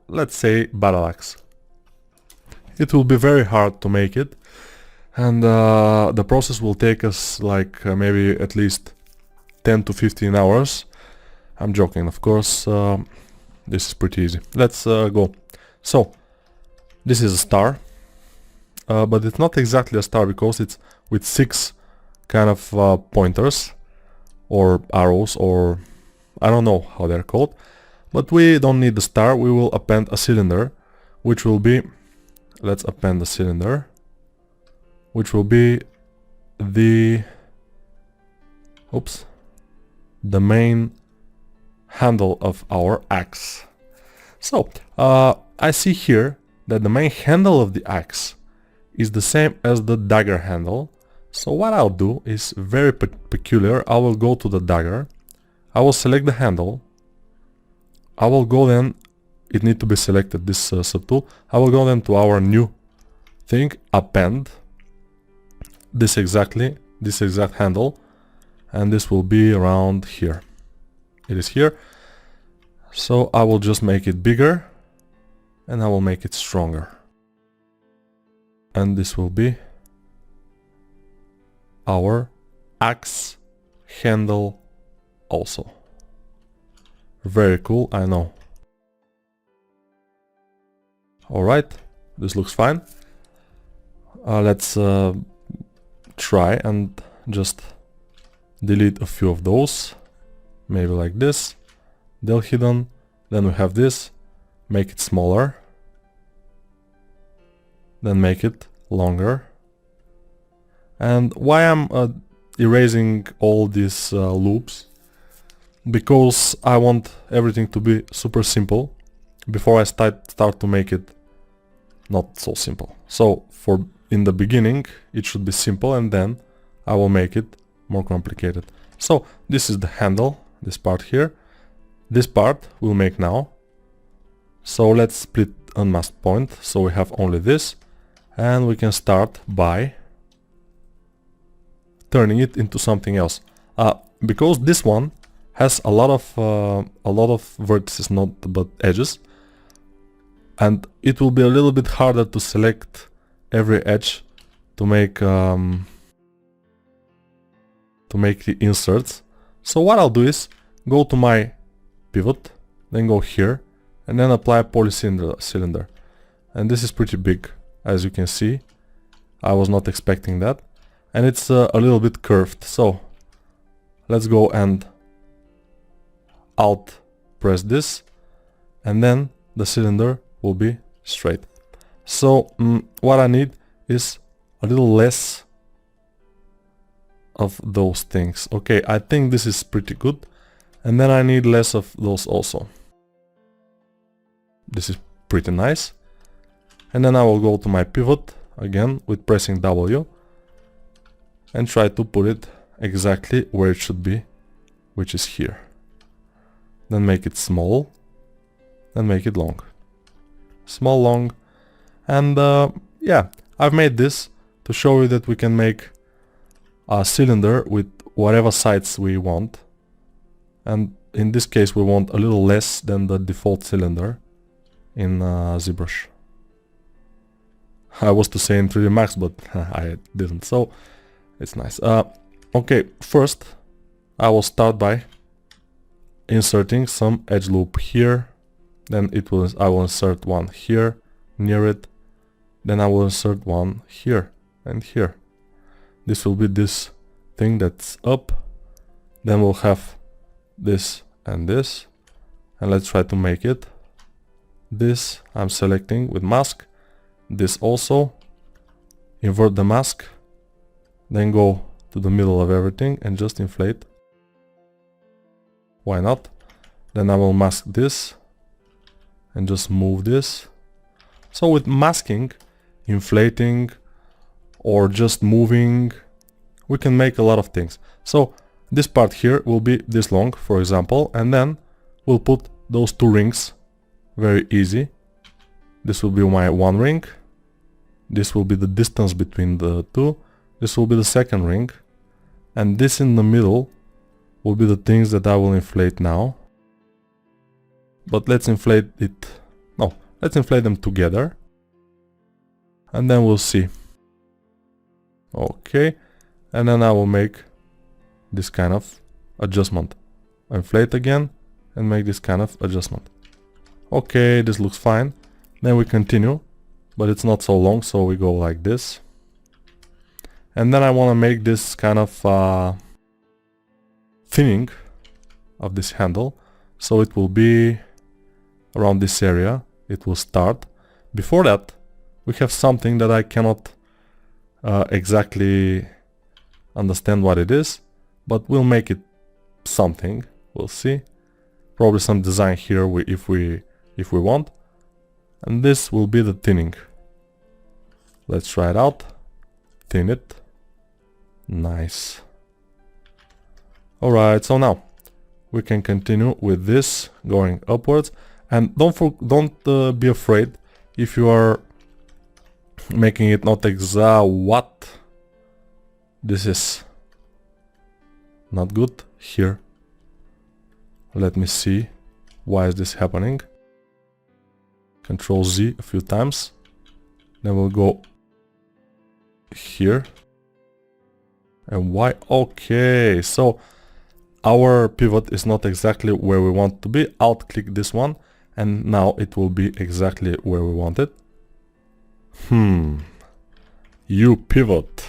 let's say battle axe. It will be very hard to make it, and the process will take us like maybe at least 10 to 15 hours. I'm joking, of course. This is pretty easy. Let's go. So this is a star, but it's not exactly a star because it's with 6 kind of pointers or arrows, or I don't know how they're called. But we don't need the star. We will append a cylinder, which will be, let's append the cylinder, which will be the main handle of our axe. So I see here that the main handle of the axe is the same as the dagger handle. So what I'll do is very peculiar. I will go to the dagger, I will select the handle, I will go then, it need to be selected, this subtool. I will go then to our new thing, append this exact handle, and this will be around here. It is here. So I will just make it bigger and I will make it stronger. And this will be our axe handle also. Very cool, I know. Alright, this looks fine. Let's try and just delete a few of those. Maybe like this. They're hidden. Then we have this. Make it smaller. Then make it longer. And why I'm erasing all these loops? Because I want everything to be super simple before I start to make it not so simple. So in the beginning it should be simple, and then I will make it more complicated. So this is the handle, this part here. This part we'll make now. So let's split unmasked point, so we have only this, and we can start by turning it into something else. Because this one has a lot of vertices, not but edges, and it will be a little bit harder to select every edge to make the inserts. So what I'll do is go to my pivot, then go here, and then apply a polycylinder. And this is pretty big, as you can see. I was not expecting that, and it's a little bit curved. So let's go and Alt press this, and then the cylinder will be straight. So what I need is a little less of those things. Okay, I think this is pretty good, and then I need less of those also. This is pretty nice. And then I will go to my pivot again with pressing W and try to put it exactly where it should be, which is here. Then make it small, then make it long. Small, long, and yeah, I've made this to show you that we can make a cylinder with whatever sides we want, and in this case we want a little less than the default cylinder in ZBrush. I was to say in 3D Max, but I didn't, so it's nice. Okay, first I will start by inserting some edge loop here, then I will insert one here near it, then I will insert one here and here. This will be this thing that's up, then we'll have this and this, and let's try to make it. This I'm selecting with mask, this also, invert the mask, then go to the middle of everything and just inflate. Why not? Then I will mask this and just move this. So with masking, inflating, or just moving, we can make a lot of things. So this part here will be this long, for example, and then we'll put those two rings. Very easy. This will be my one ring. This will be the distance between the two. This will be the second ring. And this in the middle will be the things that I will inflate now. But let's inflate it. No, Let's inflate them together. And then we'll see. Okay. And then I will make this kind of adjustment. Inflate again and make this kind of adjustment. Okay, this looks fine. Then we continue, but it's not so long, so we go like this. And then I want to make this kind of thinning of this handle. So it will be around this area. It will start. Before that, we have something that I cannot exactly understand what it is, but we'll make it something. We'll see. Probably some design here if we want. And this will be the thinning. Let's try it out. Thin it. Nice. Alright, so now we can continue with this going upwards. And don't be afraid if you are making it not exact. What? This is not good here. Let me see. Why is this happening? Control Z a few times. Then we'll go here. And why? Okay, so our pivot is not exactly where we want to be. Alt click this one and now it will be exactly where we want it. You pivot.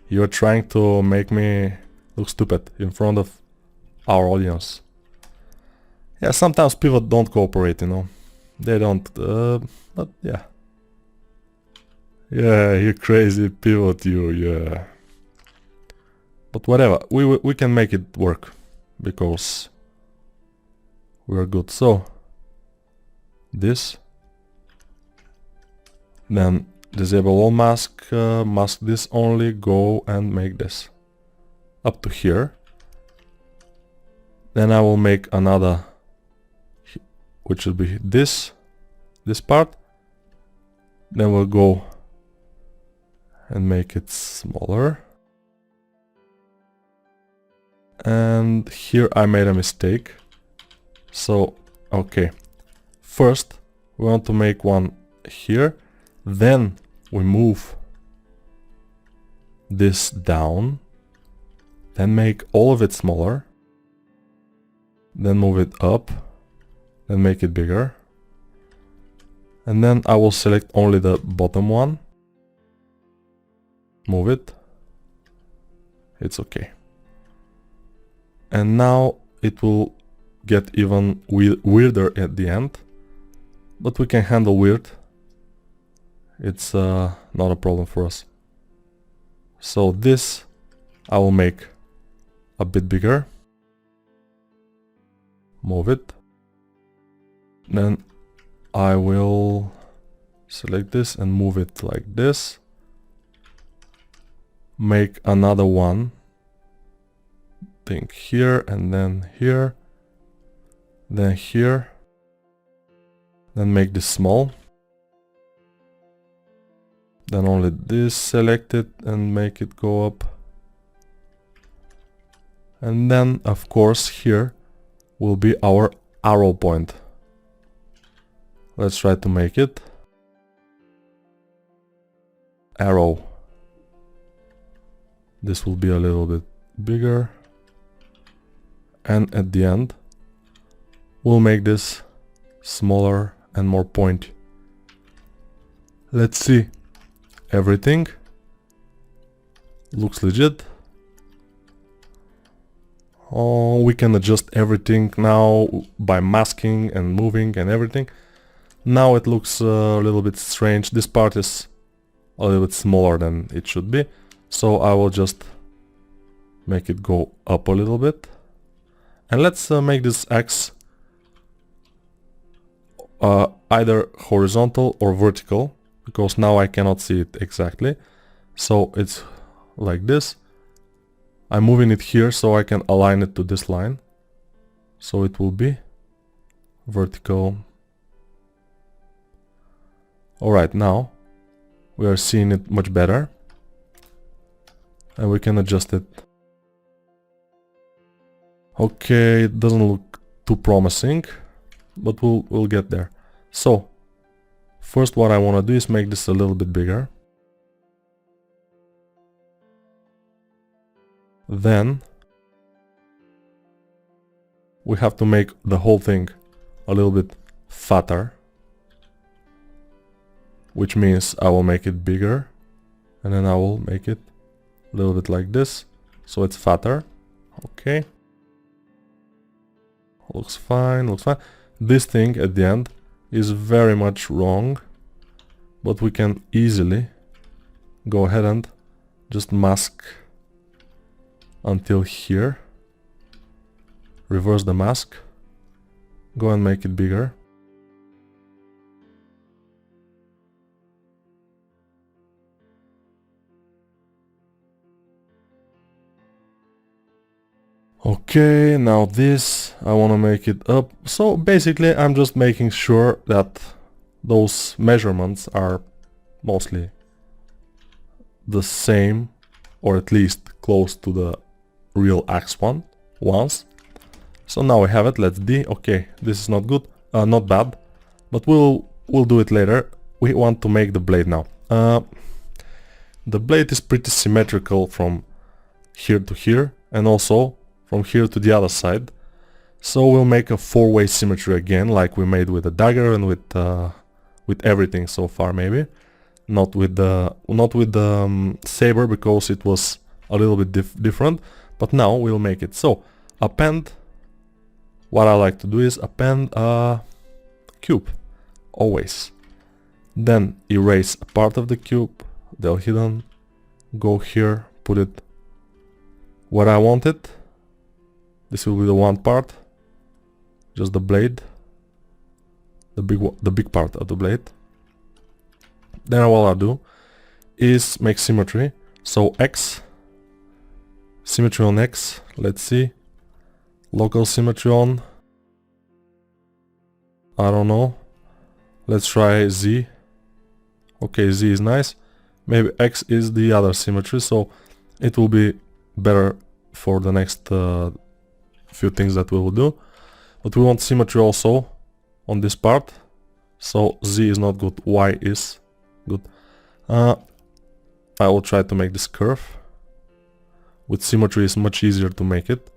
You're trying to make me look stupid in front of our audience. Yeah, sometimes pivot don't cooperate, you know. They don't, but yeah. Yeah, you crazy pivot, yeah. But whatever, we can make it work because we're good. So this, then disable all mask, mask this only, go and make this up to here. Then I will make another, which will be this part. Then we'll go and make it smaller. And here I made a mistake. So, okay. First, we want to make one here. Then we move this down. Then make all of it smaller. Then move it up. Then make it bigger. And then I will select only the bottom one. Move it. It's okay. And now it will get even weirder at the end. But we can handle weird. It's not a problem for us. So this I will make a bit bigger. Move it. Then I will select this and move it like this. Make another one. Think here and then here. Then here. Then make this small. Then only this selected and make it go up. And then of course here will be our arrow point. Let's try to make it arrow. This will be a little bit bigger. And at the end we'll make this smaller and more pointy. Let's see. Everything looks legit. Oh, we can adjust everything now by masking and moving and everything. Now it looks a little bit strange. This part is a little bit smaller than it should be. So I will just make it go up a little bit. And let's make this X either horizontal or vertical, because now I cannot see it exactly. So it's like this. I'm moving it here so I can align it to this line. So it will be vertical. Alright, now we are seeing it much better. And we can adjust it. Okay, it doesn't look too promising, but we'll get there. So First, what I want to do is make this a little bit bigger. Then we have to make the whole thing a little bit fatter, which means I will make it bigger, and then I will make it a little bit like this, so it's fatter. Okay. Looks fine, looks fine. This thing at the end is very much wrong, but we can easily go ahead and just mask until here. Reverse the mask. Go and make it bigger. Okay, now this, I want to make it up. So basically I'm just making sure that those measurements are mostly the same, or at least close to the real ones. So now we have it. Let's D. Okay, this is not good, not bad, but we'll do it later. We want to make the blade now. The blade is pretty symmetrical from here to here, and also from here to the other side. So we'll make a four-way symmetry again, like we made with the dagger and with everything so far. Maybe not with the saber, because it was a little bit different. But now we'll make it. So append. What I like to do is append a cube, always. Then erase a part of the cube, del hidden, go here, put it where I want it. This will be the one part, just the blade, the big part of the blade. Then what I'll do is make symmetry. So X, symmetry on X, let's see. Local symmetry on, I don't know, let's try Z. Okay, Z is nice. Maybe X is the other symmetry, so it will be better for the next few things that we will do. But we want symmetry also on this part, so Z is not good, Y is good. I will try to make this curve. With symmetry it's much easier to make it.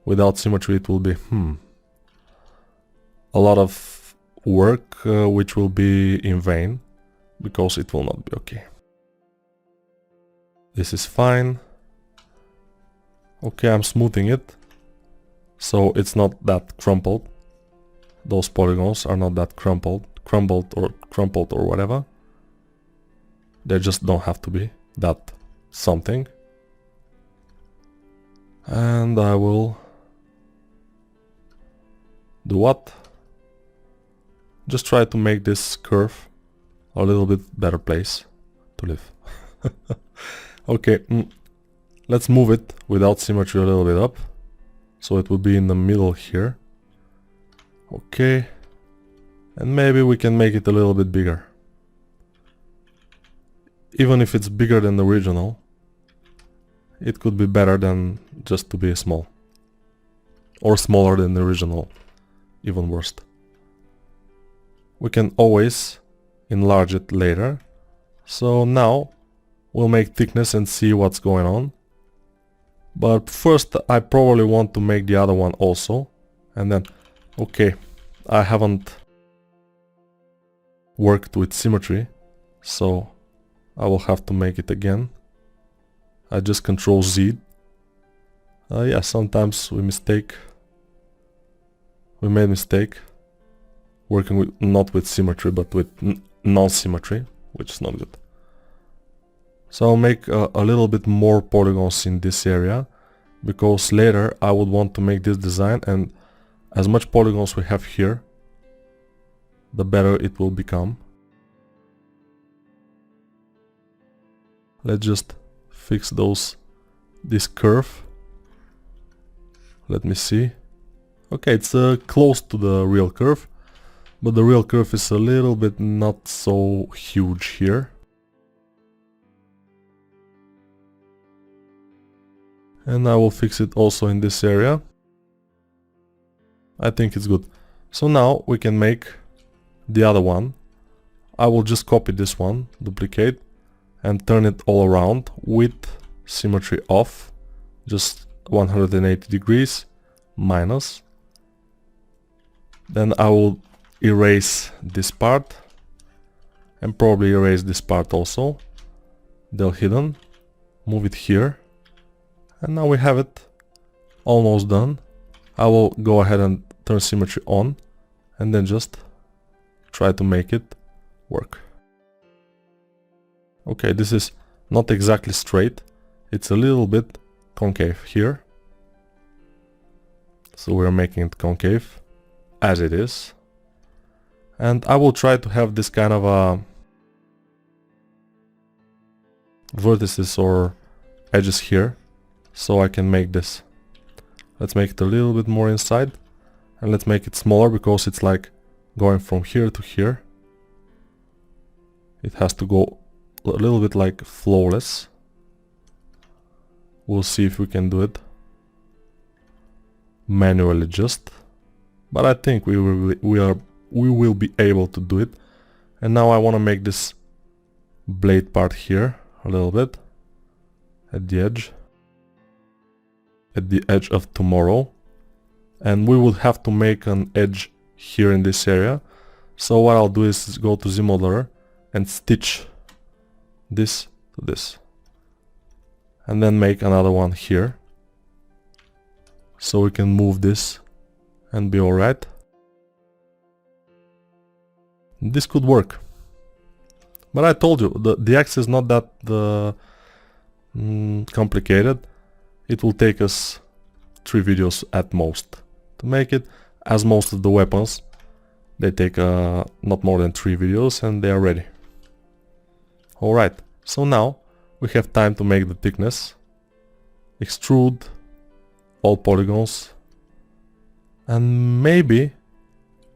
Without symmetry it will be a lot of work, which will be in vain, because it will not be okay. This is fine. Okay, I'm smoothing it, so it's not that crumpled. Those polygons are not that crumpled or whatever. They just don't have to be that something. And I will do what? Just try to make this curve a little bit better place to live. Okay, let's move it without symmetry a little bit up, so it will be in the middle here. Okay, and maybe we can make it a little bit bigger. Even if it's bigger than the original, it could be better than just to be small. Or smaller than the original, even worse. We can always enlarge it later. So now we'll make thickness and see what's going on. But first I probably want to make the other one also. And then, okay, I haven't worked with symmetry, so I will have to make it again. I just Control Z. Yeah, sometimes we made mistake working with, not with symmetry, but with non-symmetry, which is not good. So I'll make a little bit more polygons in this area, because later I would want to make this design, and as much polygons we have here, the better it will become. Let's just fix this curve. Let me see. Okay, it's close to the real curve, but the real curve is a little bit not so huge here. And I will fix it also in this area. I think it's good. So now we can make the other one. I will just copy this one, duplicate, and turn it all around with symmetry off, just 180 degrees, minus. Then I will erase this part, and probably erase this part also. Del hidden, move it here, and now we have it almost done. I will go ahead and turn symmetry on, and then just try to make it work. Okay, this is not exactly straight, it's a little bit concave here. So we're making it concave as it is. And I will try to have this kind of vertices or edges here, so I can make this. Let's make it a little bit more inside, and let's make it smaller because it's like going from here to here. It has to go a little bit like flawless. We'll see if we can do it manually just, but I think we will be able to do it. And now I want to make this blade part here a little bit at the edge of tomorrow, and we will have to make an edge here in this area. So what I'll do is go to ZModeler and stitch this to this, and then make another one here, so we can move this and be alright. This could work, but I told you the X is not that complicated. It will take us 3 videos at most to make it, as most of the weapons they take not more than 3 videos and they are ready. Alright, so now we have time to make the thickness, extrude all polygons, and maybe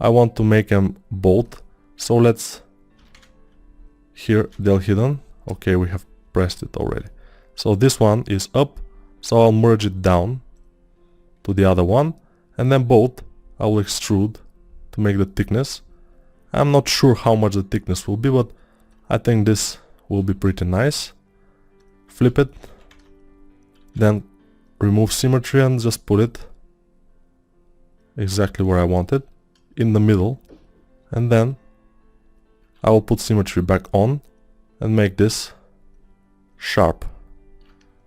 I want to make them both. So let's, here, del hidden. Okay, we have pressed it already. So this one is up, so I'll merge it down to the other one, and then both I will extrude to make the thickness. I'm not sure how much the thickness will be, but I think this will be pretty nice. Flip it, then remove symmetry and just put it exactly where I want it, in the middle, and then I will put symmetry back on and make this sharp,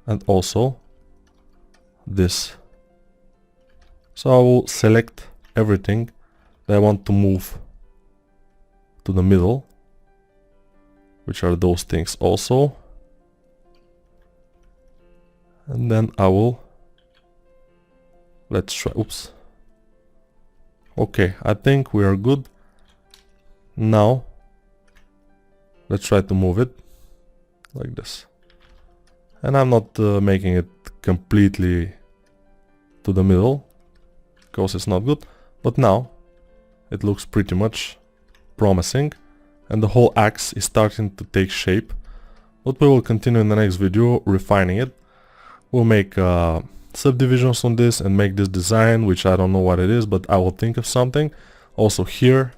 and also this. So I will select everything that I want to move to the middle, which are those things also, and then I will, let's try, oops. Okay, I think we are good. Now let's try to move it like this, and I'm not making it completely to the middle because it's not good, but now it looks pretty much promising and the whole axe is starting to take shape. But we will continue in the next video refining it. We'll make subdivisions on this and make this design, which I don't know what it is, but I will think of something. Also here,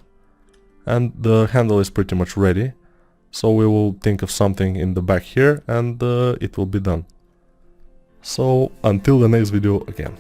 and the handle is pretty much ready, so we will think of something in the back here and it will be done. So until the next video again.